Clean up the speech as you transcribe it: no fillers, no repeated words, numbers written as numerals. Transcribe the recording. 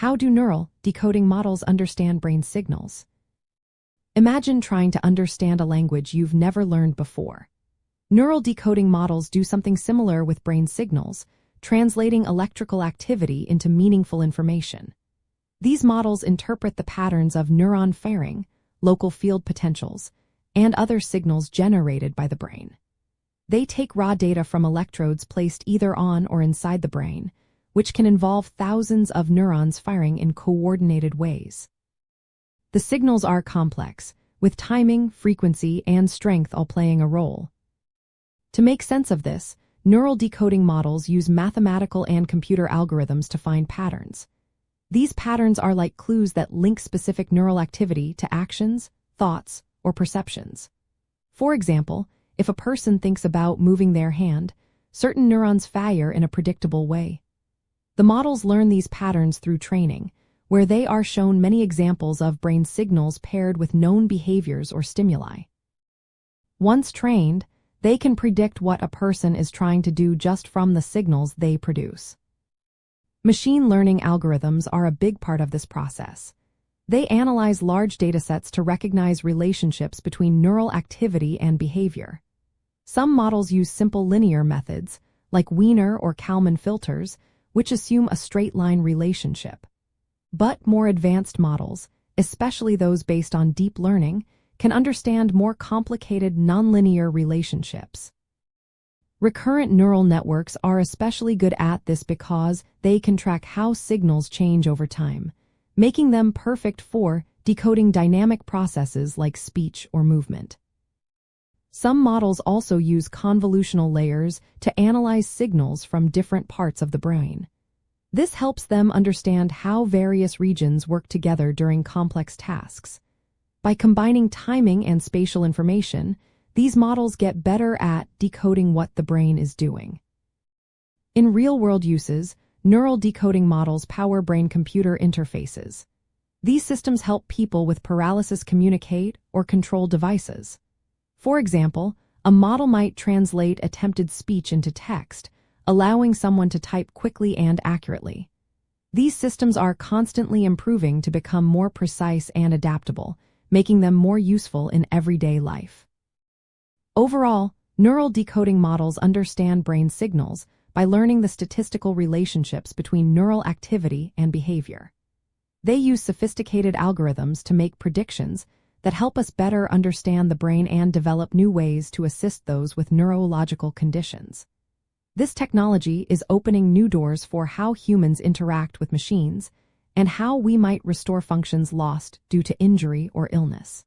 How do neural decoding models understand brain signals? Imagine trying to understand a language you've never learned before. Neural decoding models do something similar with brain signals, translating electrical activity into meaningful information. These models interpret the patterns of neuron firing, local field potentials, and other signals generated by the brain. They take raw data from electrodes placed either on or inside the brain, which can involve thousands of neurons firing in coordinated ways. The signals are complex, with timing, frequency, and strength all playing a role. To make sense of this, neural decoding models use mathematical and computer algorithms to find patterns. These patterns are like clues that link specific neural activity to actions, thoughts, or perceptions. For example, if a person thinks about moving their hand, certain neurons fire in a predictable way. The models learn these patterns through training, where they are shown many examples of brain signals paired with known behaviors or stimuli. Once trained, they can predict what a person is trying to do just from the signals they produce. Machine learning algorithms are a big part of this process. They analyze large datasets to recognize relationships between neural activity and behavior. Some models use simple linear methods, like Wiener or Kalman filters, which assume a straight-line relationship. But more advanced models, especially those based on deep learning, can understand more complicated nonlinear relationships. Recurrent neural networks are especially good at this because they can track how signals change over time, making them perfect for decoding dynamic processes like speech or movement. Some models also use convolutional layers to analyze signals from different parts of the brain. This helps them understand how various regions work together during complex tasks. By combining timing and spatial information, these models get better at decoding what the brain is doing. In real-world uses, neural decoding models power brain-computer interfaces. These systems help people with paralysis communicate or control devices. For example, a model might translate attempted speech into text, allowing someone to type quickly and accurately. These systems are constantly improving to become more precise and adaptable, making them more useful in everyday life. Overall, neural decoding models understand brain signals by learning the statistical relationships between neural activity and behavior. They use sophisticated algorithms to make predictions that help us better understand the brain and develop new ways to assist those with neurological conditions. This technology is opening new doors for how humans interact with machines and how we might restore functions lost due to injury or illness.